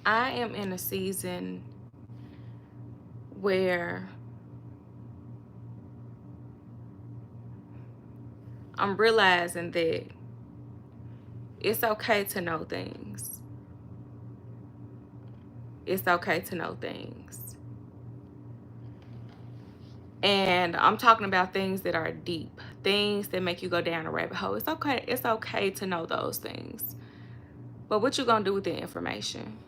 I am in a season where I'm realizing that it's okay to know things. It's okay to know things. And I'm talking about things that are deep, things that make you go down a rabbit hole. It's okay to know those things. But what you gonna do with the information?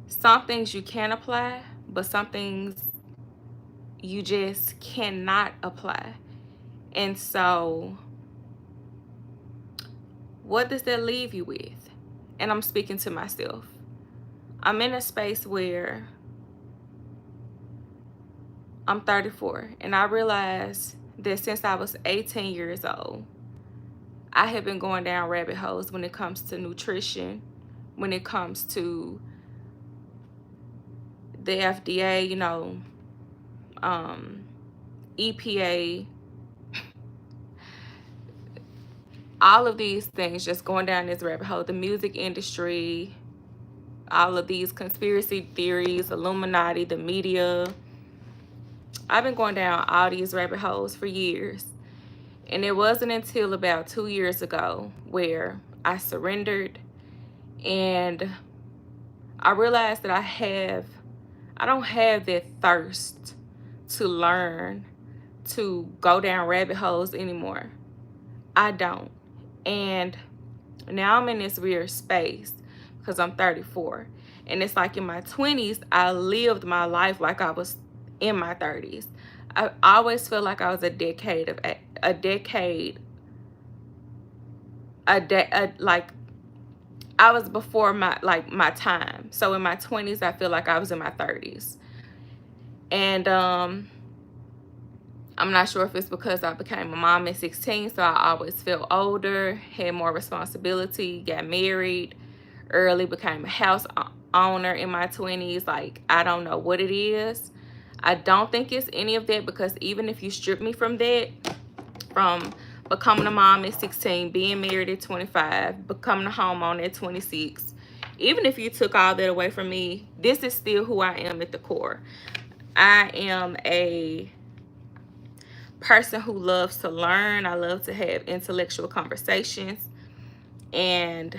Some things you can apply, but some things you just cannot apply. And so, what does that leave you with? And I'm speaking to myself. I'm in a space where I'm 34, and I realized that since I was 18 years old, I have been going down rabbit holes when it comes to nutrition, when it comes to the FDA, EPA, all of these things, just going down this rabbit hole, the music industry, all of these conspiracy theories, Illuminati, the media. I've been going down all these rabbit holes for years. And it wasn't until about 2 years ago where I surrendered and I realized that I don't have that thirst to learn, to go down rabbit holes anymore. I don't. And now I'm in this weird space because I'm 34. And it's like in my 20s, I lived my life like I was in my 30s. I always feel like I was like I was before my time. So in my 20s, I feel like I was in my 30s. And I'm not sure if it's because I became a mom at 16, so I always felt older, had more responsibility, got married early, became a house owner in my 20s. Like, I don't know what it is. I don't think it's any of that, because even if you strip me from that, from becoming a mom at 16, being married at 25, becoming a homeowner at 26, even if you took all that away from me, this is still who I am at the core. I am a person who loves to learn. I love to have intellectual conversations. And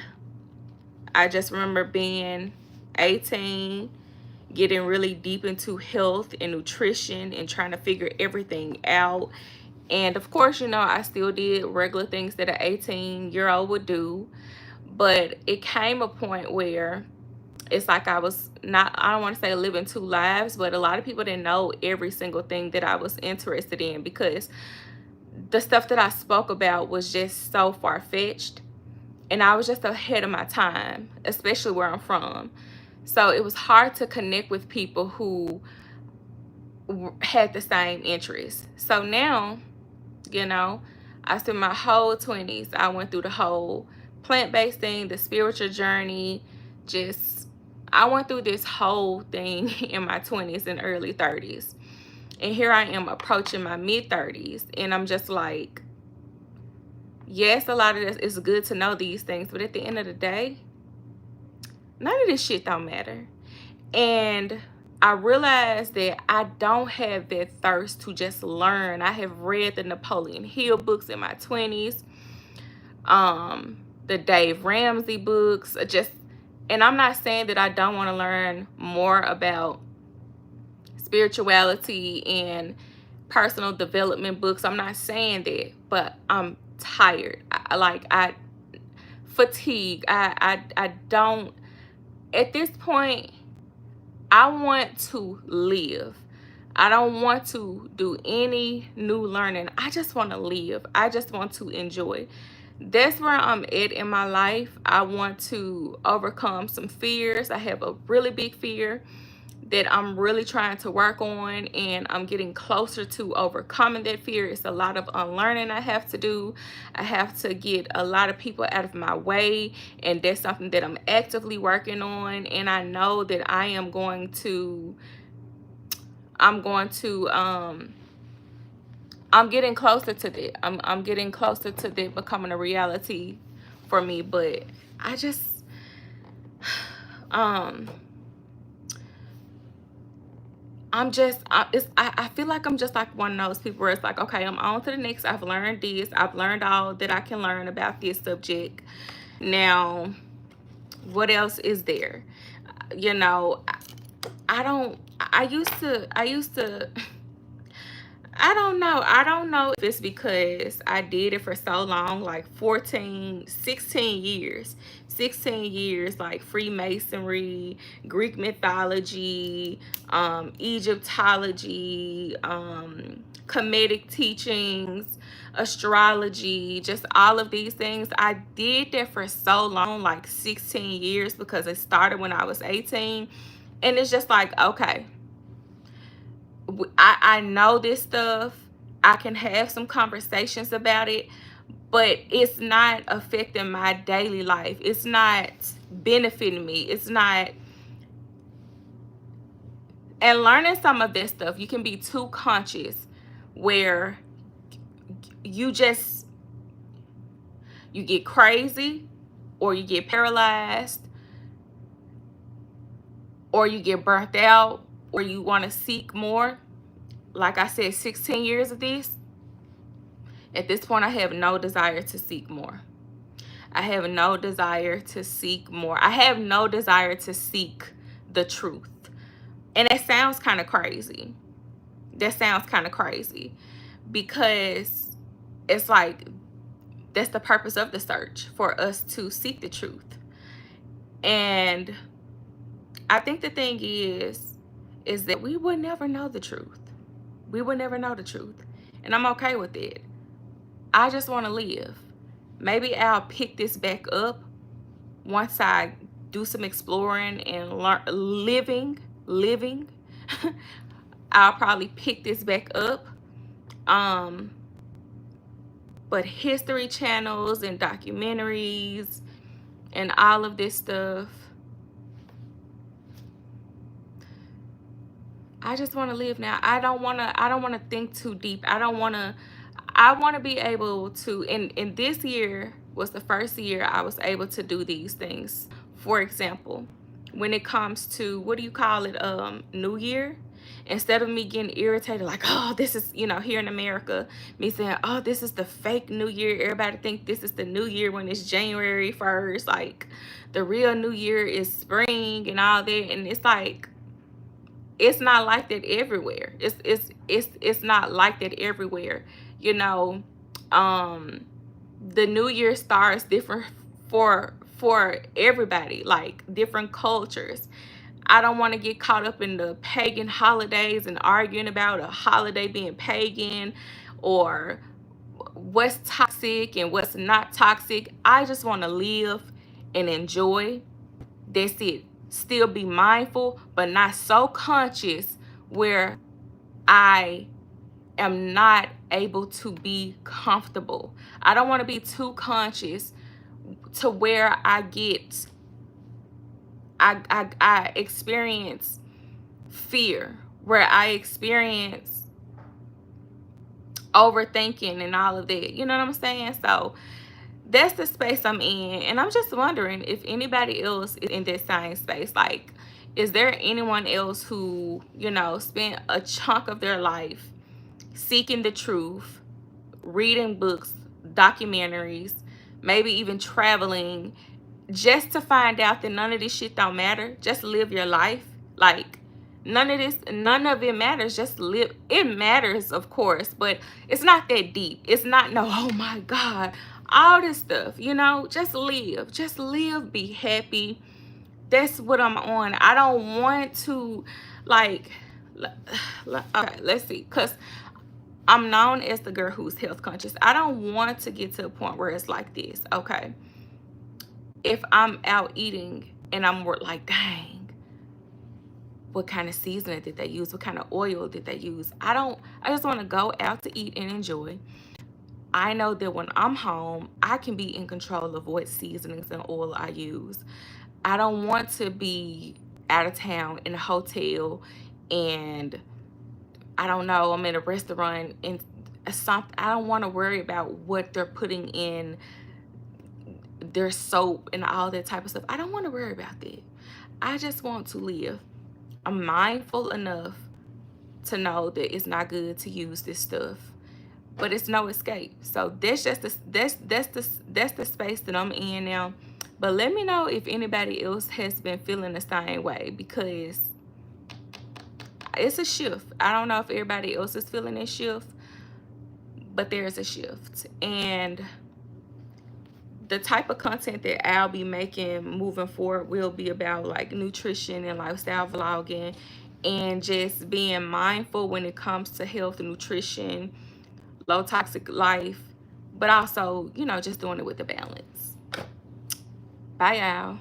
I just remember being 18, getting really deep into health and nutrition and trying to figure everything out. And of course, I still did regular things that an 18-year-old would do. But it came a point where it's like I was not, I don't want to say living two lives, but a lot of people didn't know every single thing that I was interested in, because the stuff that I spoke about was just so far-fetched. And I was just ahead of my time, especially where I'm from. So it was hard to connect with people who had the same interests. So now, I spent my whole 20s. I went through the whole plant-based thing, the spiritual journey. I went through this whole thing in my 20s and early 30s. And here I am approaching my mid-30s. And I'm just like, yes, a lot of this is good to know these things. But at the end of the day, none of this shit don't matter. And I realized that I don't have that thirst to just learn. I have read the Napoleon Hill books in my 20s, the Dave Ramsey books, and I'm not saying that I don't want to learn more about spirituality and personal development books. I'm not saying that, but I'm tired. I fatigue. I don't, at this point, I want to live. I don't want to do any new learning. I just want to live. I just want to enjoy. That's where I'm at in my life. I want to overcome some fears. I have a really big fear that I'm really trying to work on, and I'm getting closer to overcoming that fear. It's a lot of unlearning I have to do. I have to get a lot of people out of my way, and that's something that I'm actively working on. And I know that I'm getting closer to that. I'm getting closer to that becoming a reality for me. But um I feel like I'm just like one of those people where it's like, okay, I'm on to the next. I've learned this. I've learned all that I can learn about this subject. Now, what else is there? You know, I don't, I used to, I don't know if it's because I did it for so long, like 14, 16 years. 16 years, like Freemasonry, Greek mythology, Egyptology, Kemetic teachings, astrology, just all of these things. I did that for so long, like 16 years, because it started when I was 18. And it's just like, okay, I know this stuff. I can have some conversations about it, but it's not affecting my daily life. It's not benefiting me. It's not. And learning some of this stuff, you can be too conscious where you just, you get crazy, or you get paralyzed, or you get burnt out, or you want to seek more. Like I said, 16 years of this. At this point, I have no desire to seek more. I have no desire to seek more. I have no desire to seek the truth. And that sounds kind of crazy. That sounds kind of crazy, because it's like that's the purpose of the search, for us to seek the truth. And I think the thing is that we would never know the truth. We would never know the truth. And I'm okay with it. I just want to live. Maybe I'll pick this back up once I do some exploring and learn living. I'll probably pick this back up. But history channels and documentaries and all of this stuff, I just want to live now. I don't want to think too deep. I want to be able to, and this year was the first year I was able to do these things. For example, when it comes to, what do you call it, New Year, instead of me getting irritated like, oh, this is, here in America, me saying, oh, this is the fake New Year. Everybody think this is the New Year when it's January 1st. Like, the real New Year is spring and all that. And it's like, it's not like that everywhere. It's not like that everywhere. The New Year starts different for everybody, like different cultures. I don't want to get caught up in the pagan holidays and arguing about a holiday being pagan, or what's toxic and what's not toxic. I just want to live and enjoy. That's it. Still be mindful, but not so conscious where I am not able to be comfortable. I don't want to be too conscious to where I experience fear, where I experience overthinking and all of that. You know what I'm saying? So that's the space I'm in. And I'm just wondering if anybody else is in that same space. Like, is there anyone else who, spent a chunk of their life seeking the truth, reading books, documentaries, maybe even traveling, just to find out that none of this shit don't matter? Just live your life. Like, none of it matters. Just live. It matters, of course, but it's not that deep. It's not, no, oh my God, all this stuff. Just live, be happy. That's what I'm on. I don't want to, like, okay, let's see, because I'm known as the girl who's health conscious. I don't want to get to a point where it's like this. Okay, if I'm out eating and I'm like, dang, what kind of seasoning did they use? What kind of oil did they use? I just want to go out to eat and enjoy. I know that when I'm home, I can be in control of what seasonings and oil I use. I don't want to be out of town in a hotel and, I don't know, I'm in a restaurant and something. I don't want to worry about what they're putting in their soap and all that type of stuff. I don't want to worry about that. I just want to live. I'm mindful enough to know that it's not good to use this stuff, but it's no escape. So that's just that's the space that I'm in now. But let me know if anybody else has been feeling the same way, because it's a shift. I don't know if everybody else is feeling this shift, but there's a shift. And the type of content that I'll be making moving forward will be about like nutrition and lifestyle vlogging, and just being mindful when it comes to health and nutrition, low toxic life, but also, you know, just doing it with a balance. Bye, y'all.